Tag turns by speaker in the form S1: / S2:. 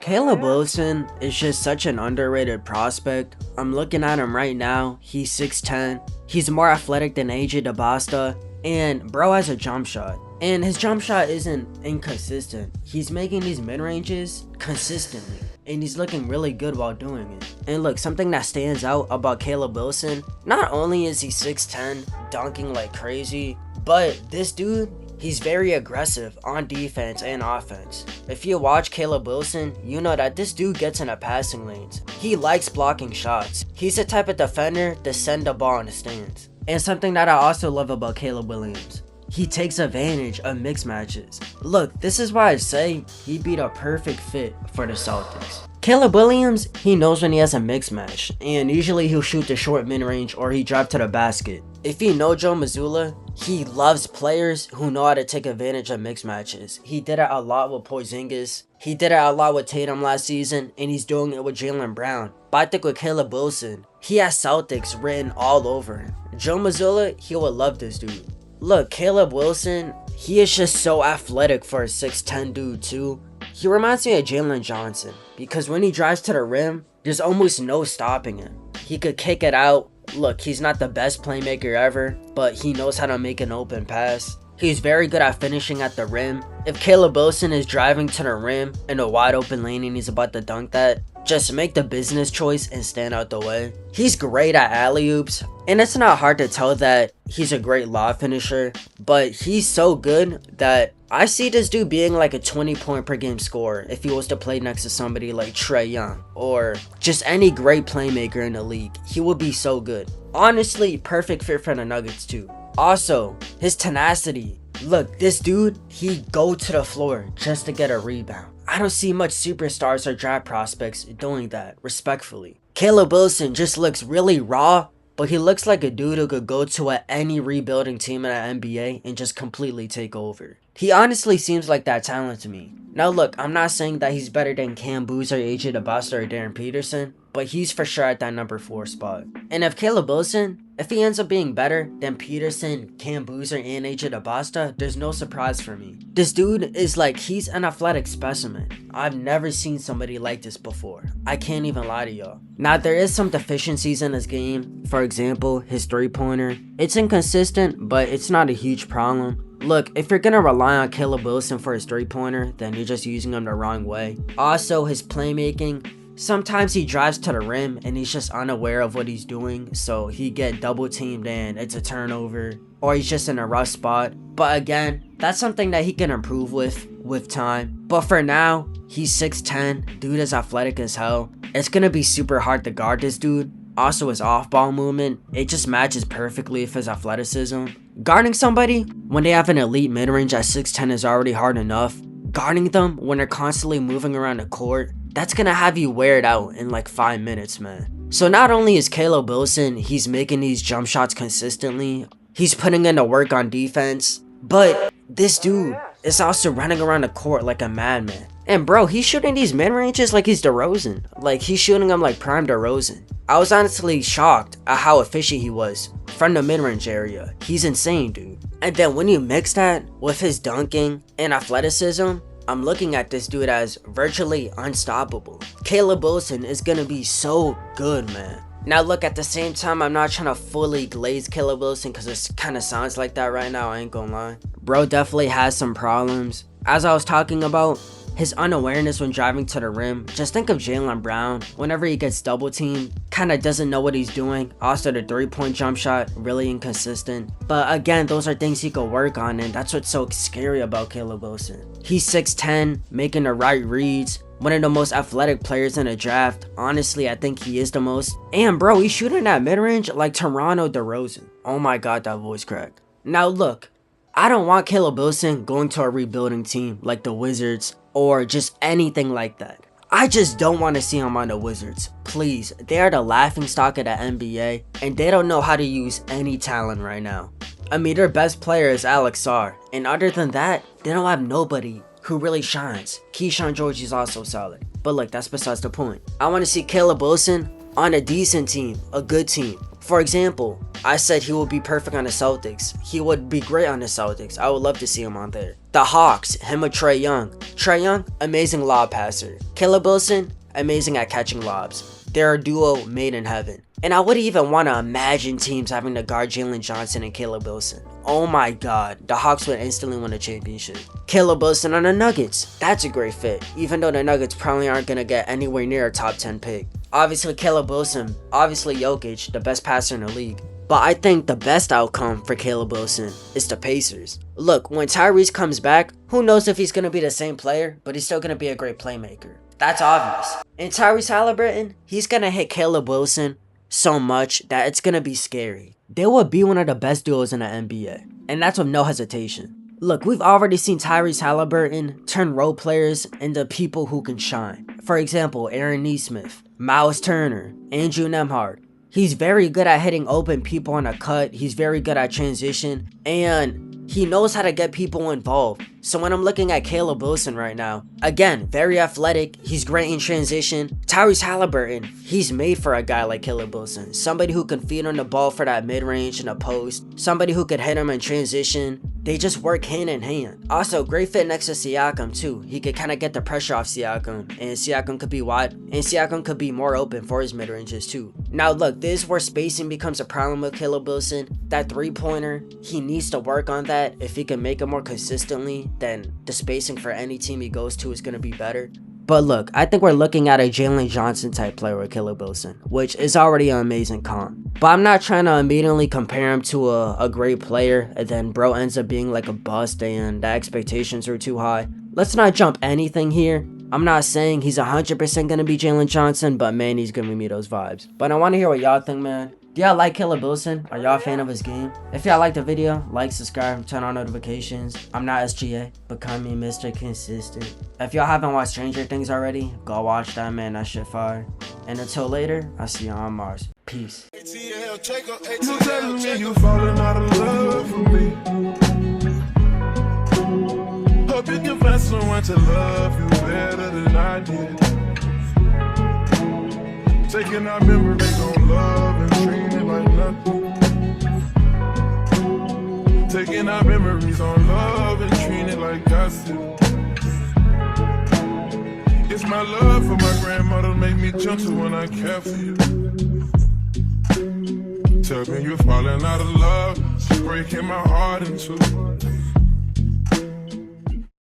S1: Caleb Wilson is just such an underrated prospect. I'm looking at him right now. He's 6'10". He's more athletic than AJ DeBosta. And bro has a jump shot. And his jump shot isn't inconsistent. He's making these mid-ranges consistently. And he's looking really good while doing it. And look, something that stands out about Caleb Wilson, not only is he 6'10", dunking like crazy, but this dude, he's very aggressive on defense and offense. If you watch Caleb Wilson, you know that this dude gets in the passing lanes. He likes blocking shots. He's the type of defender to send the ball in the stands. And something that I also love about Caleb Williams, he takes advantage of mixed matches. Look, this is why I say he'd be the perfect fit for the Celtics. Caleb Williams, he knows when he has a mixed match, and usually he'll shoot the short mid-range or he drive to the basket. If you know Joe Mazzulla, he loves players who know how to take advantage of mixed matches. He did it a lot with Porzingis. He did it a lot with Tatum last season, and he's doing it with Jaylen Brown. But I think with Caleb Wilson, he has Celtics written all over him. Joe Mazzulla, he would love this dude. Look, Caleb Wilson, he is just so athletic for a 6'10" dude too. He reminds me of Jalen Johnson, because when he drives to the rim, there's almost no stopping him. He could kick it out. Look, he's not the best playmaker ever, but he knows how to make an open pass. He's very good at finishing at the rim. If Caleb Wilson is driving to the rim in a wide open lane and he's about to dunk that, just make the business choice and stand out the way. He's great at alley-oops, and it's not hard to tell that he's a great lob finisher, but he's so good that I see this dude being like a 20-point per game scorer if he was to play next to somebody like Trae Young or just any great playmaker in the league. He would be so good. Honestly, perfect fit for the Nuggets too. Also, his tenacity. Look, this dude, he go to the floor just to get a rebound. I don't see much superstars or draft prospects doing that, respectfully. Caleb Wilson just looks really raw, but he looks like a dude who could go to any rebuilding team in the NBA and just completely take over. He honestly seems like that talent to me. Now look, I'm not saying that he's better than Cam Boozer, AJ DeBosta, or Darren Peterson, but he's for sure at that number 4 spot. And if Caleb Wilson, if he ends up being better than Peterson, Cam Boozer, and AJ DeBosta, there's no surprise for me. This dude is like, he's an athletic specimen. I've never seen somebody like this before. I can't even lie to y'all. Now there is some deficiencies in his game. For example, his 3-pointer. It's inconsistent, but it's not a huge problem. Look, if you're gonna rely on Caleb Wilson for his 3-pointer, then you're just using him the wrong way. Also, his playmaking. Sometimes he drives to the rim and he's just unaware of what he's doing, so he get double teamed and it's a turnover, or he's just in a rough spot. But again, that's something that he can improve with time. But for now, he's 6'10", dude is athletic as hell. It's gonna be super hard to guard this dude. Also, his off-ball movement, it just matches perfectly with his athleticism. Guarding somebody when they have an elite mid-range at 6'10" is already hard enough. Guarding them when they're constantly moving around the court, that's gonna have you wear it out in like 5 minutes, man. So not only is Caleb Wilson, he's making these jump shots consistently, he's putting in the work on defense, but this dude is also running around the court like a madman. And bro, he's shooting these mid-ranges like he's DeRozan. Like, he's shooting them like prime DeRozan. I was honestly shocked at how efficient he was from the mid-range area. He's insane, dude. And then when you mix that with his dunking and athleticism, I'm looking at this dude as virtually unstoppable. Caleb Wilson is gonna be so good, man. Now look, at the same time, I'm not trying to fully glaze Caleb Wilson because it kind of sounds like that right now, I ain't gonna lie. Bro definitely has some problems. As I was talking about, his unawareness when driving to the rim. Just think of Jaylen Brown. Whenever he gets double teamed, kind of doesn't know what he's doing. Also, the 3-point jump shot, really inconsistent. But again, those are things he could work on, and that's what's so scary about Caleb Wilson. He's 6'10", making the right reads. One of the most athletic players in the draft. Honestly, I think he is the most. And bro, he's shooting that mid-range like Toronto DeRozan. Oh my god, that voice crack. Now look, I don't want Caleb Wilson going to a rebuilding team like the Wizards or just anything like that. I just don't want to see him on the Wizards. Please, they are the laughingstock of the NBA, and they don't know how to use any talent right now. I mean, their best player is Alex Sarr, and other than that, they don't have nobody who really shines. Keyshawn George is also solid, but look, that's besides the point. I want to see Caleb Wilson on a decent team, a good team. For example, I said he would be perfect on the Celtics. He would be great on the Celtics. I would love to see him on there. The Hawks, him with Trae Young. Trae Young, amazing lob passer. Caleb Wilson, amazing at catching lobs. They're a duo made in heaven. And I wouldn't even want to imagine teams having to guard Jalen Johnson and Caleb Wilson. Oh my god, the Hawks would instantly win a championship. Caleb Wilson on the Nuggets, that's a great fit, even though the Nuggets probably aren't going to get anywhere near a top 10 pick. Obviously Caleb Wilson, obviously Jokic, the best passer in the league. But I think the best outcome for Caleb Wilson is the Pacers. Look, when Tyrese comes back, who knows if he's going to be the same player, but he's still going to be a great playmaker. That's obvious. And Tyrese Halliburton, he's going to hit Caleb Wilson so much that it's going to be scary. They will be one of the best duos in the NBA. And that's with no hesitation. Look, we've already seen Tyrese Halliburton turn role players into people who can shine. For example, Aaron Nesmith, Miles Turner, Andrew Nembhard. He's very good at hitting open people on a cut. He's very good at transition. And he knows how to get people involved. So when I'm looking at Caleb Wilson right now, again, very athletic, he's great in transition. Tyrese Halliburton, he's made for a guy like Caleb Wilson. Somebody who can feed on the ball for that mid-range and a post. Somebody who could hit him in transition. They just work hand in hand. Also, great fit next to Siakam too. He could kind of get the pressure off Siakam, and Siakam could be wide, and Siakam could be more open for his mid-ranges too. Now look, this is where spacing becomes a problem with Caleb Wilson. That three-pointer, he needs to work on that. If he can make it more consistently, then the spacing for any team he goes to is going to be better. But look, I think we're looking at a Jalen Johnson type player with Caleb Wilson, which is already an amazing comp. But I'm not trying to immediately compare him to a great player and then bro ends up being like a bust and the expectations are too high. Let's not jump anything here. I'm not saying he's 100% going to be Jalen Johnson, but man, he's giving me those vibes. But I want to hear what y'all think, man. Do y'all like Caleb Wilson? Are y'all a fan of his game? If y'all like the video, like, subscribe, turn on notifications. I'm not SGA, become me Mr. Consistent. If y'all haven't watched Stranger Things already, go watch that, man. That shit fire. And until later, I'll see you on Mars. Peace.
S2: You telling me you falling out of love with me. Hope you can find someone to love you better than I did. Taking our memories on love and treating it like nothing. Taking our memories on love and treating it like gossip. It's my love for my grandmother make me gentle when I care for you. Tell me you're falling out of love, she's breaking my heart in two.